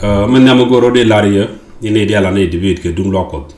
man na magoro de laria ine dia la ne debit ke dum lokot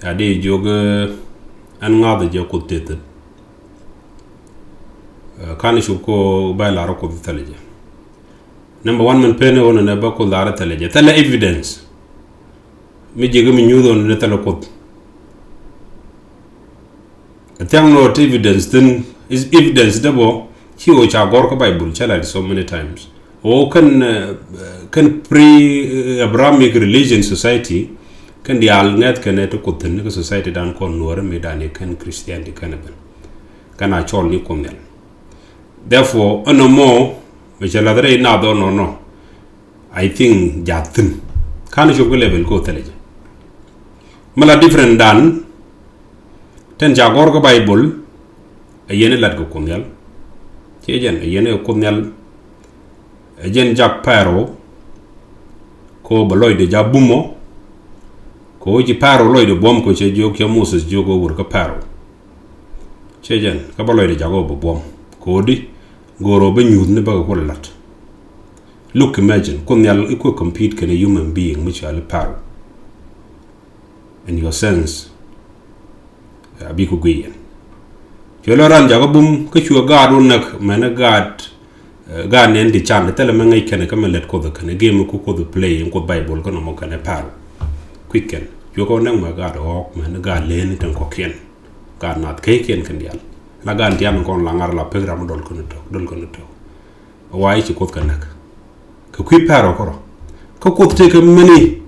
ya de jog an ngade je ko tete kan shu ko ba la ro ko teleje number 1 man pene wona ne ba ko la teleje tele evidence mi jega mi nyudo ne tele ko atang no evidence then is evidence dabo hiwo cha gor ko bible chala so many times o kan pre-Abrahamic religion society kan di alnet kan eto kutin ko society dan kon nuore me dan kan Christianity kan ben kana chol ni komel therefore no more me chala dare na do no I think jatin kan jo ko level ko teleje mala different dan ten jagor ko bible ayene lat ko komel jejen ayene komel jen jak paro ko baloy de jabumo ko ji paro loy de bom ko che jog ke Moses jogo wur ko paro chejen ka baloy de jago bom ko di goro be nyud ne ba ko lat look imagine ko nyal ko compete can a human being which are paro in your sense abi ko gyen joloran jago bum ko chuo gadu nak mena gad gan en di chan tele ma ngay kene kam let ko the kene game ko the play ko bible ko no mo kene par quicken yo ko nang ma ga do ma na ga len tan ko ken ga nat kay ken kan dial la gan tiam ko la ngar la program dol ko no to way ci ko kan nak ko qui par ko te ko many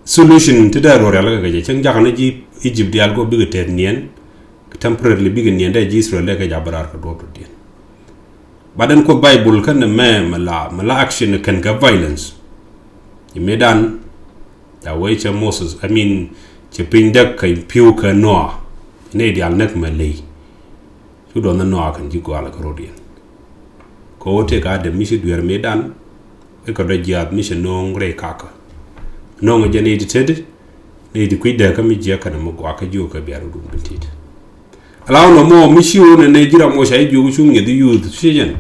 solution to da ro la ga je ceng jaxna ji Egypt dial go big ter nien temporarily big nien da ji Israel le ga jabarar ko do to dien badan ko bible kan mala action kan ga violence medan da way cha Moses I mean che pindak kai piu ka no ne di al nak malay su do na no kan ji ko ala rodien ko te ga de misi duer medan e ko da jiat misi no ngre kaka no nga jeni di ted ne di kuida ka mi je kana mo ko aka jo ka biaru dum bitit alaw no mo misi wona ne jira mo shay jogu chu ngi di youth sejen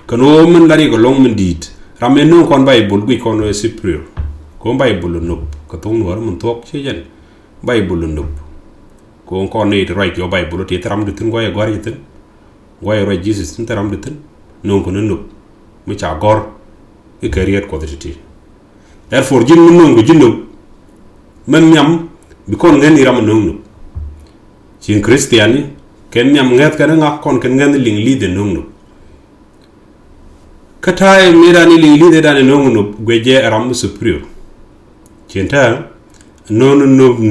kano man lari ko long man dit ramen no kon bible gui kon superior ko bible no ko tong war mun tok sejen bible no ko kon ne right yo bible te taram de tin goye gor yitin goye ro jesus tin taram de tin no ko no mu cha gor e career ko de ti therefore jin mun no jinno man nyam bi kon ngeni ram no sin christiani ken nyam ngat kana ngak kon ken ngani ling li de no katae mirani ling li de dan no gweje ram superior chenta non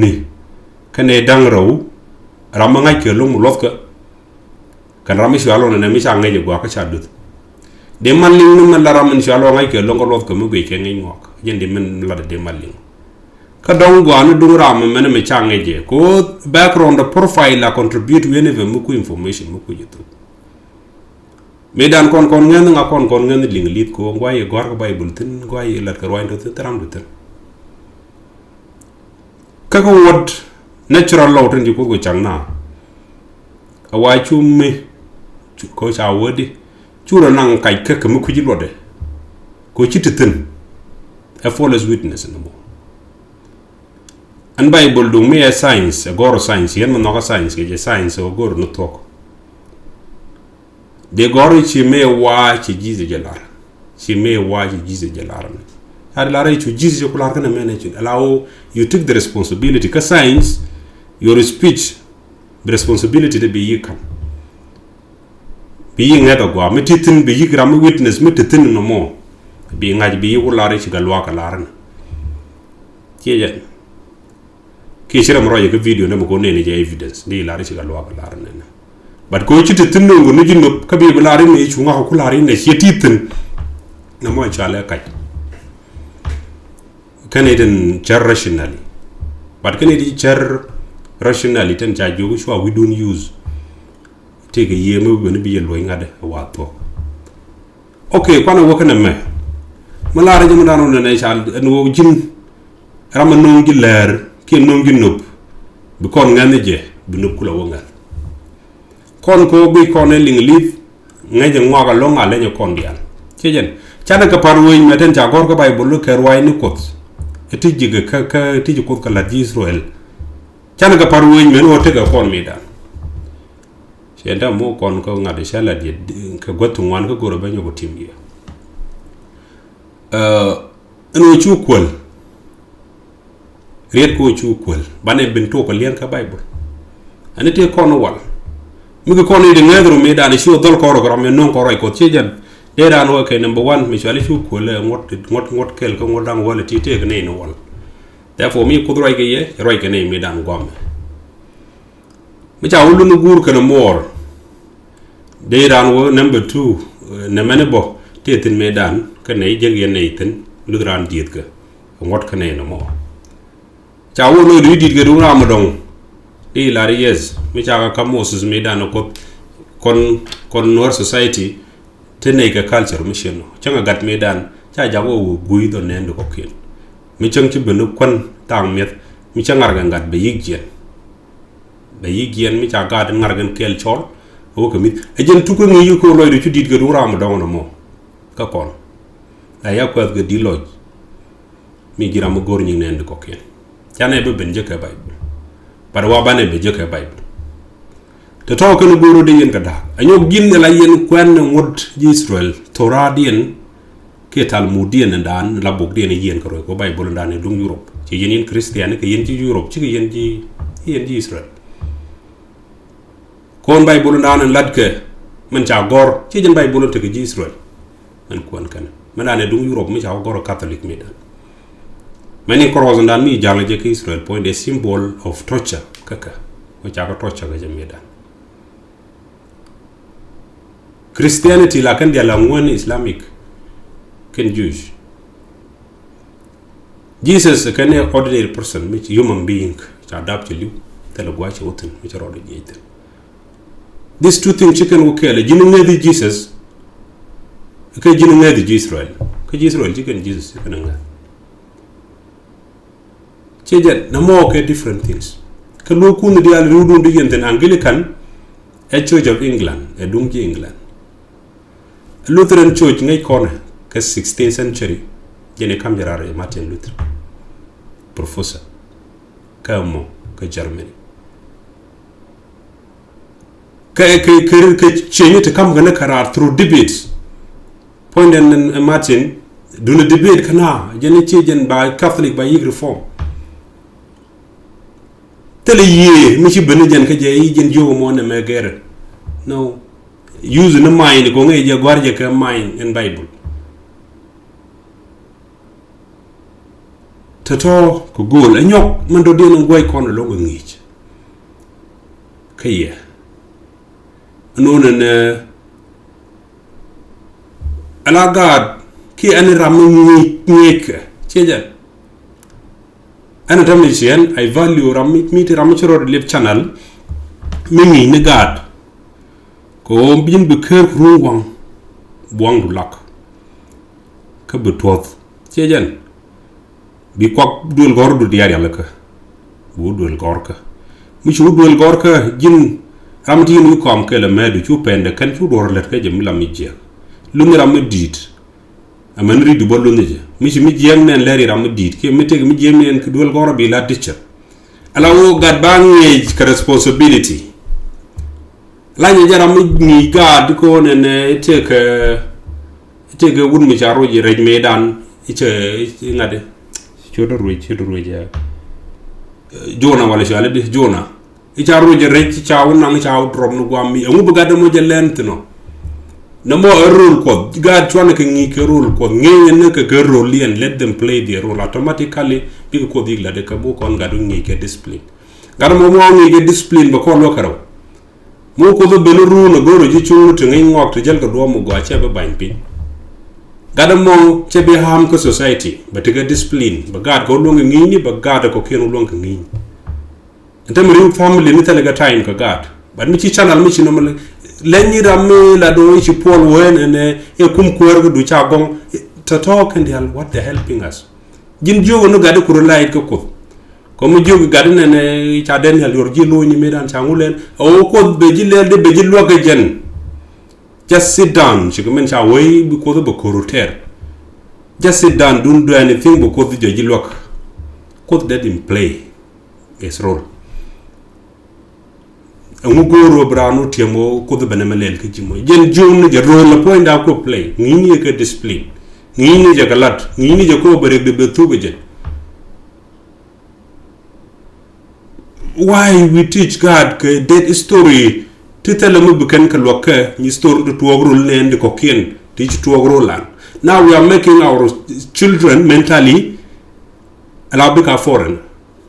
ni kane dang raw ram ngay ke lu lot ka kan ram shi alo na mi sa ngay go ka chadut de man ling no man la ram shi alo ngay ke lu lot ka mu gwe ke ngay ngok yende men la de man ling ka dong go anu dung ram men me change je ko background profile la contribute whenever mu ku information mu ku yitu medan kon ngen nga kon ngen ling lit ko ngwaye gor ko bible tin ngwaye lat ka roindo tin taram du tin ka ko wod natural law tin ko go changna awa chumme ko cha wodi chura nang kai ka mu ku jilode ko chititin a false witness no an bible do me science goro science yen no science ke science o goro no tok de goro chi me wa chi jize jelar chi me wa chi jize jelar har la rai chi jize ko lar kana mena chi allow you took the responsibility ka science your speech the responsibility to be yikan bi ngata go metitin bi yigram witness metitin no mo bi ngaji bi ko lar chi galwa ka larna jeje ki shiram roye ko video ne ko nene je evidence ni la ri ga lo ka lar nene but ko ci tin ngo no jinno ka bi la ri ne ci nga ko la ri ne ci titin na mo chala kay Canadian char rationally but Canadian char rationally tan ja jogu so we don't use take a year mo be bi lo ngade wa to okay kwana wo kana me mala ra jamu dano ne chal no jin ram no ngi leer ki no ngi nopp bi kon ngane je bi nopp kula wongal kon ko bi kon ling lif ngaje ngoga lo ngale ne kon dial ci jen chana ka parwoi meten cha gor ka Bible ke rwai ni kot etiji ka tiji kot ka la Israel chana ka parwoi men wote ka kon medan shenda mo kon ko ngade shala di ka gotu ngwan ka goro banyo ko timgi eno chu kwel riet ko chu kwel bane binto ko lien ka Bible anete kono wal mi ko kono de ngedro medan shi dol ko ro men non ko ro ko chejan de ran wo ke number 1 mi shali chu kwel ngot kel ko ngodang wala ti te ne no wal therefore mi ko ro ke ye ro ke ne medan gom mi cha wulu no gur kana mor de ran wo number 2 ne menebo te tin medan ka ne jeg ye ne tin lu ran diet ka ngot ka ne no mo cha wo no di dit ga du ramadong e la yes mi cha ka moses medan ko kon nor society tene ka culture mission changa gat medan cha jago gui do nendo ko ken mi chang ci benu kon tang met mi cha ngar gat be yigien mi cha gad ngar gan kel chol o ko mit ejen tu ko ngi ko loy ci dit ga du ramadong no mo ka kon ya ko ga di loj mi gira mo gor ñi nendo ko ken chane be ben je ka Bible par wa bane be je ka Bible te to ko no goro de yen ka da anyo ginne la yen kwen ngod ji Israel toradien ke talmudien ndan la bok de yen ko Bible ndan e dung Europe ci yen Christian ke yen ci Europe ci yen ji Israel kon Bible ndan lad ke man cha gor ci jen Bible te ke ji Israel man kon kan man ane dung Europe mi cha gor Catholic mi dan many cross ndan mi jala je ke Israel point a symbol of torture kaka ko cha ko torture ga je dan Christianity la kan dia la ngone Islamic can Jewish Jesus can a ordinary person which human being cha adapt you tell gwa che woten which are already eaten these two things chicken okay jinu ngedi Jesus ke jinu ngedi Israel ke Israel chicken Jesus chicken nga chejet na mo ke different things ke lo kun dia rudu digenten Anglican a Church of England a dunki England Lutheran Church ngay kone ke 16th century jene kam jarare Martin Luther professor kamo ke Germany ke chenye te kam gana karar through debates point and Martin do the debate kana jene chejen by Catholic by reform tele ye mi ci ben jen ke je jen jogo mo ne me gere no use the mind ko ngai je gwarje ka mind in Bible tato ko gol anyok man do de ngoy kono lo ngich kaye non ne ala god ki an ram ngik cheja ana tamni chen I value ram mi ti ram choro lip channel mi ne god ko bin be kër ruwang buang du lak ka be tot chejen bi ko dul gor du diar yalla ka bu dul gor ka mi chu dul gor ka jin ramti ni ko am ke le medu chu pende kan chu dor let ka jem la mi je lu ni ram dit aman ri du bollu ni je mi jem nen leri ram dit ke mi teg mi jem nen ke dul gor bi la ditcha ala wo gad bangé ka responsibility lañu jaram ni gad ko ne teke wun mi charo ji rej medan iche ngade chodo ruja jona wala shale de jona icharo ji rej chaw na mi chaw drom no gwami ngu buga de mo jelent no na mo rule ko gad chwana ke ngi ke rule ko ngi ne ke role and let them play their role automatically bi ko digla de ka bu kon gadu ngi ke discipline gar mo ngi ke discipline ba ko lo karaw mo ko do belu runo goro ji chunu to ngi ngok to jel ka do mo gwa che ba ban pin gadam mo che be ham ko society ba te ga discipline ba gad ko lo ngi ni ba gad ko kenu lo ngi entam ri family ni tele ga time ka gad ba mi ci channel mi ci no lenyi ram la do ci pol wen ene e kum ko ergo du cha gong to talk and what they helping us jin jogo no gad ko light ko comme jogi gadene ne cha den hal yor jilo ni medan changulen o ko be jilel de be jillo ga jen just sit down ci men cha way bi ko do ko roter just sit down, don't do anything because the judge look. Could let him play his role. Mugoro brano tiamo could the benemelel kijimo. Jen June the role point out to play. Nini a discipline. Nini jagalat. Nini jako berek de betugajet. Why we teach God that story to tell a mubukan kalwaka, you store the tuagro land the cocaine, teach tuagro land. Now we are making our children mentally allow bika foreign,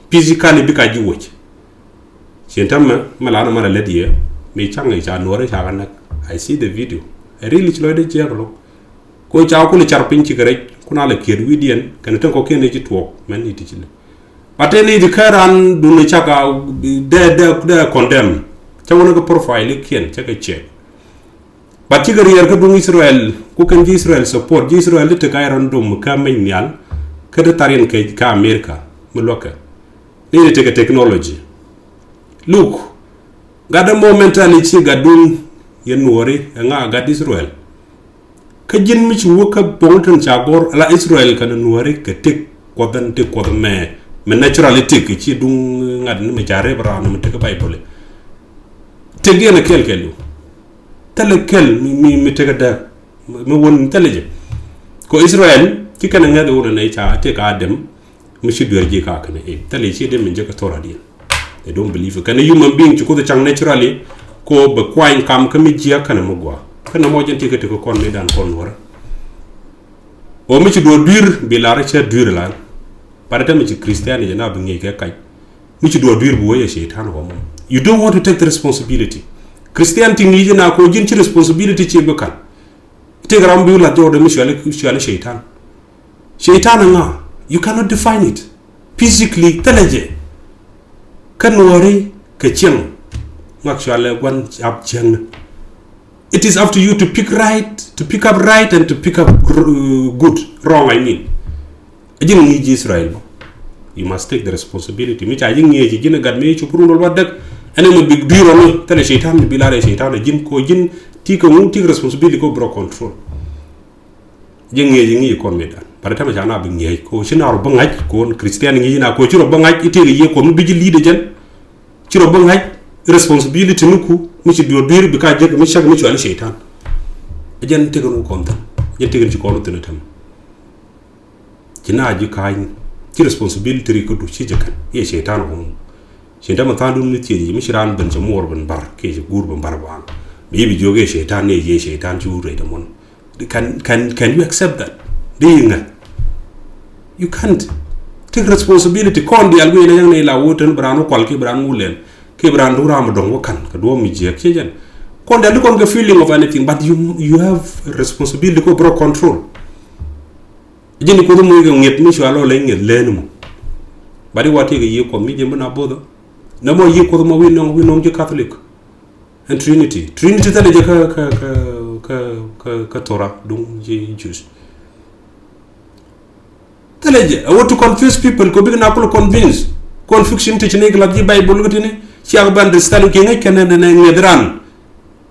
physically bika jiwich. Sentama malana mara lady me changa chanore chaganak. I see the video. I really enjoyed the jaglo. Ko chakuli charpinchi garage, kunala kid widian, can turn cocaine to many teaching. But any the Karan do the chaka they condemn. Chawana profile can check a check. But Tigari are Israel, who can Israel support Israel little Kairan dum Kaminial, Kadetarian Ka America, Moloka. Need to take a technology. Look, got a momentality gadun yen worry and I got Israel. Kajin Mich woke up Bolton Chagor la Israel can worry, take what then take what the man. Me naturally take it, you do not make a rebra and take a Bible. Take in a kill. Tell a kill me take a da. Me won't intelligent. Go Israel, chicken and other old nature, take Adam, me should do a jika can eat. Tell it, them in Jakatora. They don't believe it. Can a human being to go the chang naturally go but quine come committee can a mogwa. Can a mojan take it to con me than conwar. Or me should do a deer be large durland. By the time it's Christianity, now being a guy, which you do a dear boy, you don't want to take the responsibility. Christianity needs an according responsibility. Chibukan take a rambula door the Michelle Shaitan. Shaitan, you cannot define it physically. Teleje can worry, Kachang, Maxwell, one up Chang. It is up to you to pick right, to pick up right, and to pick up good, wrong. I mean. Israel, you must take the responsibility. Which I think is a God made you prove what that and then a big deal on it. Tell a shaitan to be like a shaitan, a jin ko jin, take responsibility, go bro control. Jing you call me that. By the time I am being a coaching or bangite, go on Christian in a coach or bangite, it is a year come big leader gen. Chiro bangite, responsibility nuku, which you do dear because you miss a shaitan. A gen take no content. You take it call it in a time. Jina ju kain ti responsibility ko du chijakan ye shaitan hon shaitan matandu ni ti mi shiran ban jamor ban bar ke je gur ban bar ba mi bi joge shaitan ne ye shaitan ju re da mon can you accept that dinga you can't take responsibility kon di alwe na yang ne la woten brano kwal ke bran mulen ke bran du ram dong kan ka do mi je ke jen kon da kon ga feeling of anything but you have responsibility ko bro control. Jenny could move get me swallow laying at Lenum. But what take a year for me, Jemana Bodo? No more you could we know you Catholic. And Trinity. Trinity tell Katora, don't ye Jews. Tell you, I want to confuse people, go big enough convince. Confusion teaching a Bible, she have understanding King and Nedran.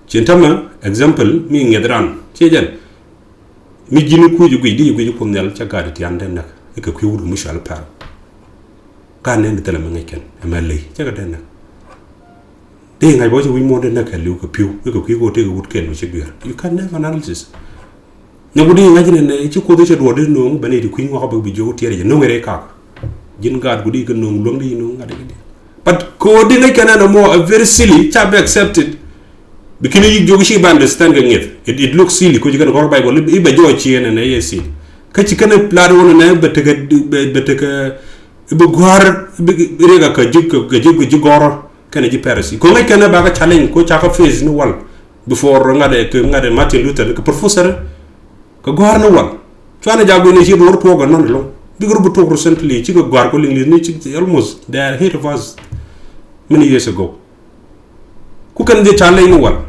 Gentlemen, example, me Nedran. Chajan. Mi jinu ku ju gidi yu ko nel ca gadi ti ande nak e ko wuru Michel Par ka ne tele ma ngeken e ma lay ca gadi nak de ngay bo ci wi mo de nak liu ko piu ko ko te wut ken ci biir you can never analysis ne bu di ngajine ne ci ko de ci do de no bane di ku ngo xaba bi jow tere no ngere ka jin gad gudi ko no long di no ngade but ko di ngay kana mo very silly ca be accepted because you jogi ba understand it looks silly ko jigan ko Bible ibe jochi ene na yesi ka ci kana plan wona na betega ibe gor rega ka jigoro kana ji persi ko ngai kana ba ka challenge ko cha ka face ni wal before ngade Martin Luther ko professor ko gor no wal chwana jago ne ci do to ga non lo bi group to recently ci ko gor ko lingli ni ci almost they are ahead of us many years ago ku kan de challenge ni wal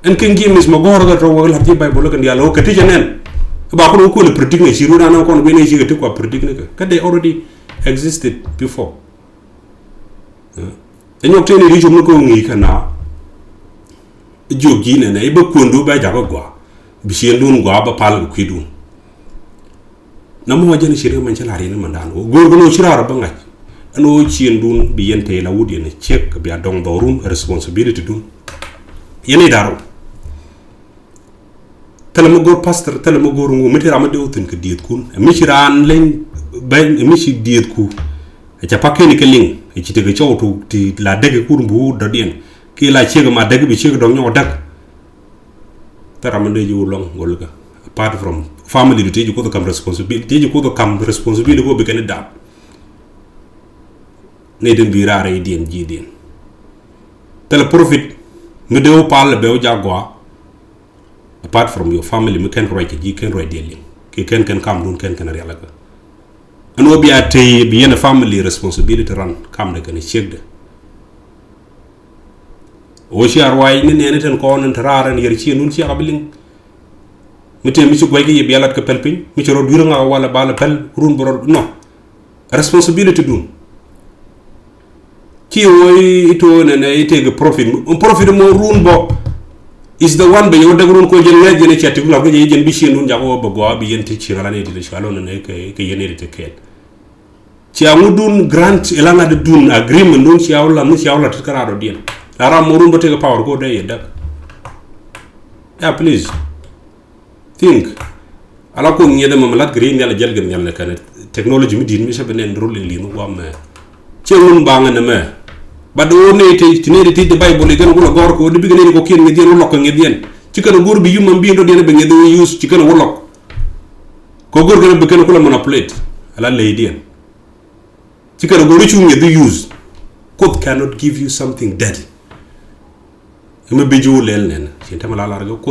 en ken gi mis magor ga to wala ti Bible kan yalla o kati janen ba ko ko le predict ne shiru na ko be ne shi ga ko predict ne ka they already existed before en yok tene ri jom ko ngi kana jogi ne ne ba ko ndu ba ja ba gwa bi shi ndun gwa ba pal ku du namo jani shirga man chala rena mandan gor gono shirara banga ano chien dun bi yente la wudi ne check bi adong dorun responsibility dun yene daro talama gor pastor talama gor ngo metira ma dewtin ke diet kun mishiran len ben mishi diet ku ca pakeni ke ling ci tege chawtu ti la dege kur bu do dien ki la chega ma dege bi chega do nyo dak taramande ju long golga apart from family du teji ko to kam responsibility teji ko to kam responsibility ko be ken da ne den bi rare dien ji dien tel profit me dew pal be o jagwa apart from your family me ken roy ji ken roy dien ki ken kam dun ken reala ka ano bi atay bi yena family responsibility ran kam de ken chegde o ci arway ni ne ten ko non tararan yer ci nun ci abiling mete mi ci goy gi yelat ko pelpin mi ci ro dura nga wala bala pel run boro no responsibility dun ci woy ito ne ite ge profit mo run bo is the one be yo dagrun ko jël ne jëne ci ati ko ga jën bi ci nun jago bo go bi yenti ci ngala ne di ci alon ne ke yene de ket ci amudun grant elanga de dun agreement dun ci awla mu ci awla tkara do dien la morun bote power go day dak yeah please think ala ko nyede mama lat green yalla jel gem yalla kan technology mi din mi sa benen role li no wam ci mun ba nga ne me ba do ne te tinere ti de bible gan ko gor ko de bi gene ko ken ngedi lokko ngedi ci kan gor bi yumam bi ndo de be ngedi use ci kan wolok ko gor gene be kan ko la manipulate ala lay dien ci kan gor ci ngedi use code cannot give you something dead me beju lel nen ci tamala la rago ko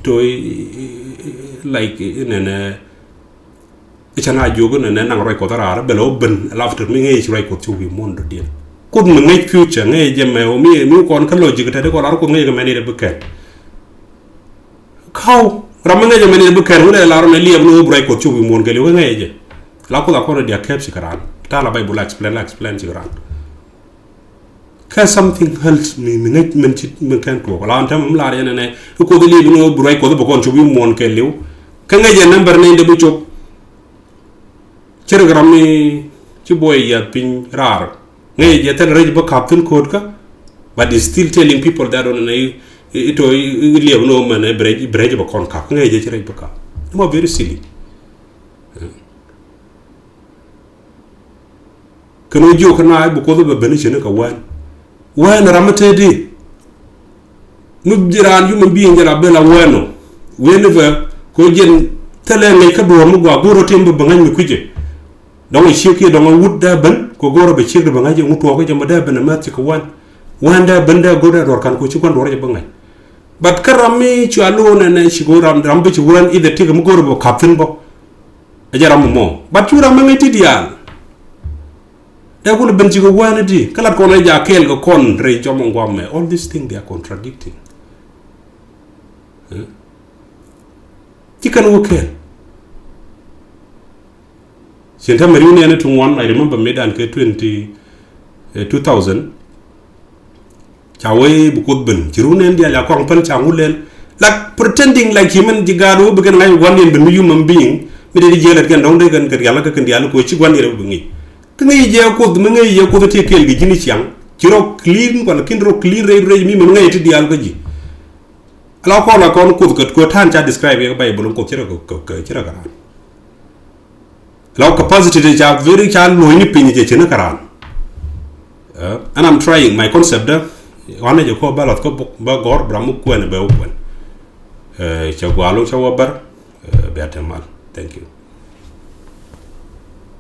to like nene ichana jogo nene nang roy ko dara belo ben after mi ngi ci roy ko ci wi mondo dien ko mo ngi future ngi jemme o mi kon ka logic ta de ko lar ko ngi ga meni de buket kaw ram ngi ga meni de buket wala la ro ne liab no roy ko ci wi mon gali ngi je la ko dia kep ci karan ta la bay bu la explain ci karan ka something else mi ngi men ci men kan ko la antam la re ne ko de liab no roy ko do kon ci wi mon ke liw ka nga je number ne de bu ci gram ni ci boy ya pin rar ngay je tan rej ba captain code ka but is still telling people that on ito liab no man brej ba kon ka ngay je ci rej ba ka mo very silly kano jo kana bu ko ba ben ci ne ka wan ramate di nu jiran yu mo bi ngara bela wano whenever ko jen tele ngay ka do mo gwa goro tembe ba ngani kuje donc cheki donc wudda ban ko goro be cheki ba ngaje muto ko jamba da ban ma ci ko wanda banda goda dor kan ko ci kon dor je bangay bat karami ci allo ne ci goram rambe ci wuran ide tiga mu goro bo captain bo ajaram mo bat ci ram ngay tidial da ko ben ci ko wana di kala ko na ja kel ko kon re jomo ngwam all these things they are contradicting ci kan wo kel Senta Marine and to one, I remember made and 2000. Chawe Bukudben, Jirun and the Alakon Changulen, like pretending like human Digaro began like one in the human being, made a jail again, don't they can get Yalaka and the Alako, which one year of me. Can they jail called the Manga Yako take care of Ginish Young? Chiro clean, one kindro clean rate me, Manga the Algaji. Alakon could go Tanja describe a Bible and Chiraga. Law capacity is a very child no any pin je chena karan and I'm trying my concept one je ko balot ko ba gor bramu ko ne be ukwen chagwalo chawabar be atemal thank you.